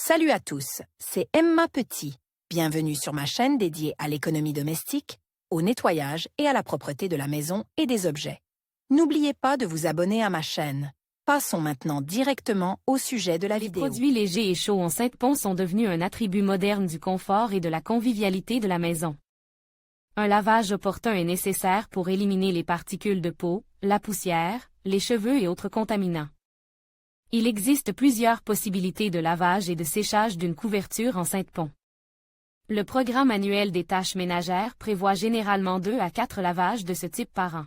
Salut à tous, c'est Emma Petit. Bienvenue sur ma chaîne dédiée à l'économie domestique, au nettoyage et à la propreté de la maison et des objets. N'oubliez pas de vous abonner à ma chaîne. Passons maintenant directement au sujet de la vidéo. Les produits légers et chauds en Sainte-Pont sont devenus un attribut moderne du confort et de la convivialité de la maison. Un lavage opportun est nécessaire pour éliminer les particules de peau, la poussière, les cheveux et autres contaminants. Il existe plusieurs possibilités de lavage et de séchage d'une couverture en Sainte-Pont. Le programme annuel des tâches ménagères prévoit généralement 2 à 4 lavages de ce type par an.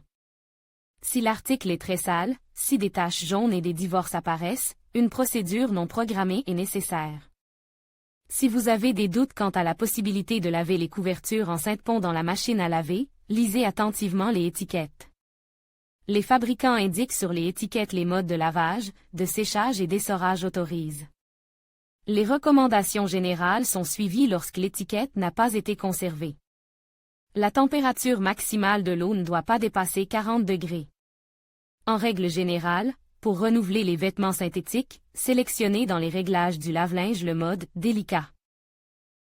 Si l'article est très sale, si des taches jaunes et des divorces apparaissent, une procédure non programmée est nécessaire. Si vous avez des doutes quant à la possibilité de laver les couvertures en Sainte-Pont dans la machine à laver, lisez attentivement les étiquettes. Les fabricants indiquent sur les étiquettes les modes de lavage, de séchage et d'essorage autorisés. Les recommandations générales sont suivies lorsque l'étiquette n'a pas été conservée. La température maximale de l'eau ne doit pas dépasser 40 degrés. En règle générale, pour renouveler les vêtements synthétiques, sélectionnez dans les réglages du lave-linge le mode « délicat ».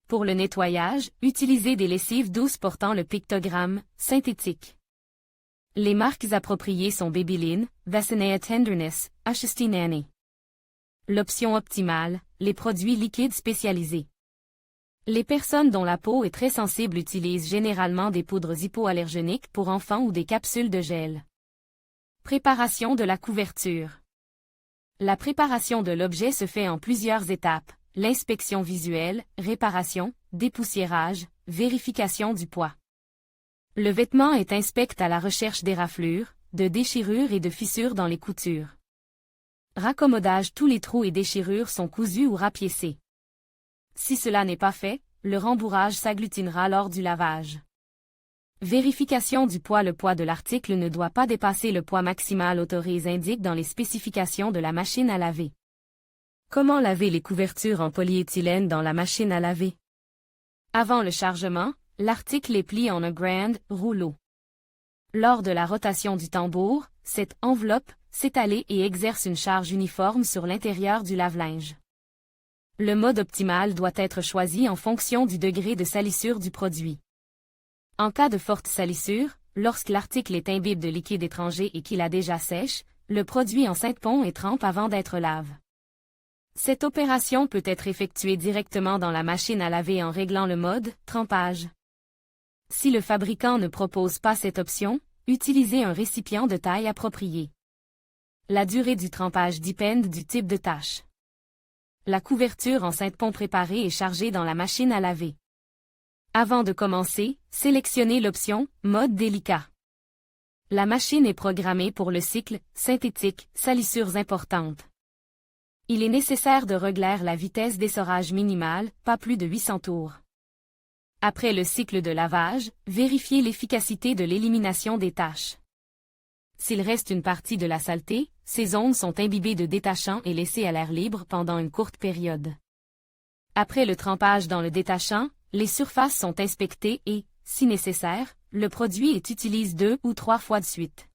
Pour le nettoyage, utilisez des lessives douces portant le pictogramme « synthétique ». Les marques appropriées sont Babyliss, Vasenia Tenderness, HST Nanny. L'option optimale, les produits liquides spécialisés. Les personnes dont la peau est très sensible utilisent généralement des poudres hypoallergéniques pour enfants ou des capsules de gel. Préparation de la couverture. La préparation de l'objet se fait en plusieurs étapes: l'inspection visuelle, réparation, dépoussiérage, vérification du poids. Le vêtement est inspecté à la recherche d'éraflures, de déchirures et de fissures dans les coutures. Raccommodage: tous les trous et déchirures sont cousus ou rapiécés. Si cela n'est pas fait, le rembourrage s'agglutinera lors du lavage. Vérification du poids: le poids de l'article ne doit pas dépasser le poids maximal autorisé indique dans les spécifications de la machine à laver. Comment laver les couvertures en polyéthylène dans la machine à laver? Avant le chargement, l'article est plié en un grand rouleau. Lors de la rotation du tambour, cette enveloppe s'étale et exerce une charge uniforme sur l'intérieur du lave-linge. Le mode optimal doit être choisi en fonction du degré de salissure du produit. En cas de forte salissure, lorsque l'article est imbibe de liquide étranger et qu'il a déjà sèche, le produit en Sainte-Pont est trempe avant d'être lave. Cette opération peut être effectuée directement dans la machine à laver en réglant le mode trempage. Si le fabricant ne propose pas cette option, utilisez un récipient de taille appropriée. La durée du trempage dépend du type de tâche. La couverture en Sainte-Pont préparée est chargée dans la machine à laver. Avant de commencer, sélectionnez l'option « Mode délicat ». La machine est programmée pour le cycle « synthétique, salissures importantes ». Il est nécessaire de régler la vitesse d'essorage minimale, pas plus de 800 tours. Après le cycle de lavage, vérifiez l'efficacité de l'élimination des taches. S'il reste une partie de la saleté, ces zones sont imbibées de détachants et laissées à l'air libre pendant une courte période. Après le trempage dans le détachant, les surfaces sont inspectées et, si nécessaire, le produit est utilisé 2 ou 3 fois de suite.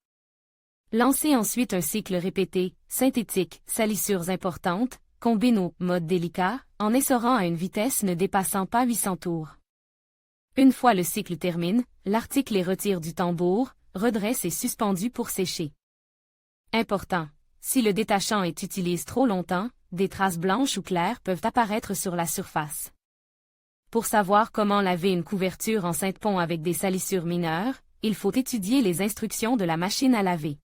Lancez ensuite un cycle répété, synthétique, salissures importantes, combine au mode délicat, en essorant à une vitesse ne dépassant pas 800 tours. Une fois le cycle termine, l'article est retiré du tambour, redresse et suspendu pour sécher. Important: si le détachant est utilisé trop longtemps, des traces blanches ou claires peuvent apparaître sur la surface. Pour savoir comment laver une couverture en Sainte-Pont avec des salissures mineures, il faut étudier les instructions de la machine à laver.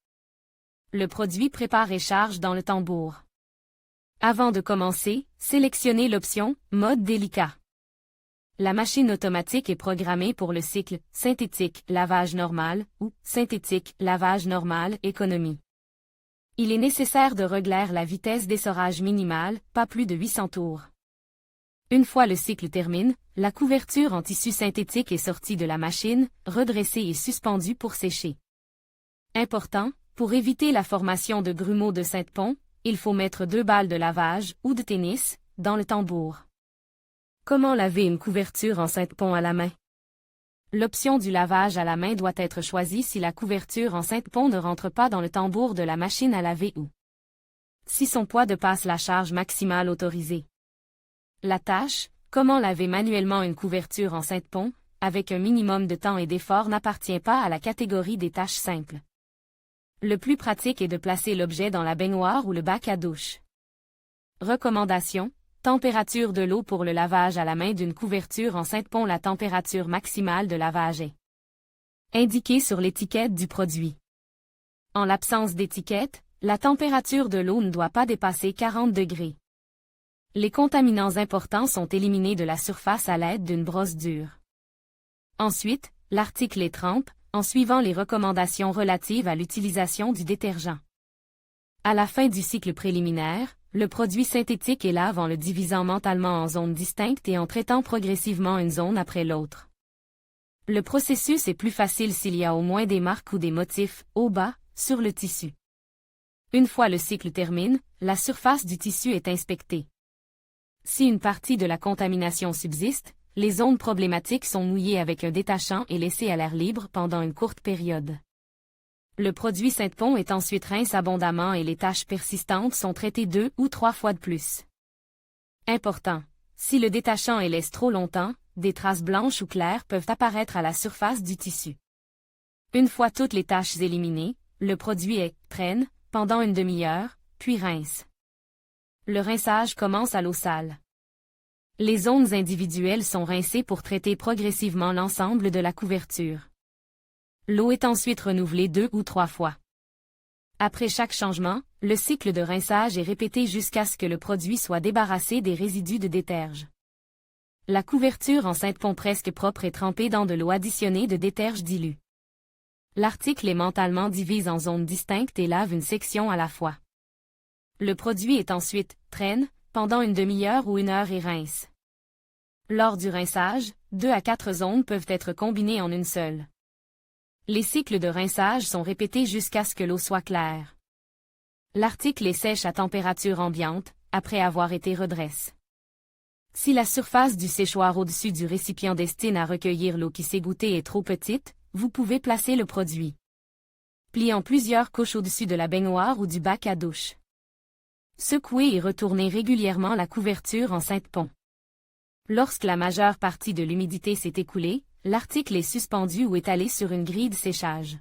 Le produit prépare et charge dans le tambour. Avant de commencer, sélectionnez l'option « Mode délicat ». La machine automatique est programmée pour le cycle « synthétique, lavage normal » ou « synthétique, lavage normal, économie ». Il est nécessaire de régler la vitesse d'essorage minimale, pas plus de 800 tours. Une fois le cycle termine, la couverture en tissu synthétique est sortie de la machine, redressée et suspendue pour sécher. Important: pour éviter la formation de grumeaux de Sainte-Pont, il faut mettre 2 balles de lavage, ou de tennis, dans le tambour. Comment laver une couverture en Sainte-Pont à la main? L'option du lavage à la main doit être choisie si la couverture en Sainte-Pont ne rentre pas dans le tambour de la machine à laver ou si son poids dépasse la charge maximale autorisée. La tâche, comment laver manuellement une couverture en Sainte-Pont, avec un minimum de temps et d'effort n'appartient pas à la catégorie des tâches simples. Le plus pratique est de placer l'objet dans la baignoire ou le bac à douche. Recommandation: température de l'eau pour le lavage à la main d'une couverture en Sainte-Pont. La température maximale de lavage est indiquée sur l'étiquette du produit. En l'absence d'étiquette, la température de l'eau ne doit pas dépasser 40 degrés. Les contaminants importants sont éliminés de la surface à l'aide d'une brosse dure. Ensuite, l'article est trempe, en suivant les recommandations relatives à l'utilisation du détergent. À la fin du cycle préliminaire, le produit synthétique est lave en le divisant mentalement en zones distinctes et en traitant progressivement une zone après l'autre. Le processus est plus facile s'il y a au moins des marques ou des motifs, au bas, sur le tissu. Une fois le cycle termine, la surface du tissu est inspectée. Si une partie de la contamination subsiste, les zones problématiques sont mouillées avec un détachant et laissées à l'air libre pendant une courte période. Le produit Sainte-Pont est ensuite rince abondamment et les taches persistantes sont traitées 2 ou 3 fois de plus. Important: si le détachant est laisse trop longtemps, des traces blanches ou claires peuvent apparaître à la surface du tissu. Une fois toutes les taches éliminées, le produit est traîne pendant une demi-heure, puis rince. Le rinçage commence à l'eau sale. Les zones individuelles sont rincées pour traiter progressivement l'ensemble de la couverture. L'eau est ensuite renouvelée 2 ou 3 fois. Après chaque changement, le cycle de rinçage est répété jusqu'à ce que le produit soit débarrassé des résidus de déterge. La couverture en Sainte-Pont presque propre est trempée dans de l'eau additionnée de déterge dilu. L'article est mentalement divise en zones distinctes et lave une section à la fois. Le produit est ensuite traîne pendant une demi-heure ou 1 heure et rince. Lors du rinçage, 2 à 4 zones peuvent être combinées en une seule. Les cycles de rinçage sont répétés jusqu'à ce que l'eau soit claire. L'article est sèche à température ambiante, après avoir été redresse. Si la surface du séchoir au-dessus du récipient destiné à recueillir l'eau qui s'est goûtée est trop petite, vous pouvez placer le produit plié en plusieurs couches au-dessus de la baignoire ou du bac à douche. Secouez et retournez régulièrement la couverture en Sainte-Pont. Lorsque la majeure partie de l'humidité s'est écoulée, l'article est suspendu ou étalé sur une grille de séchage.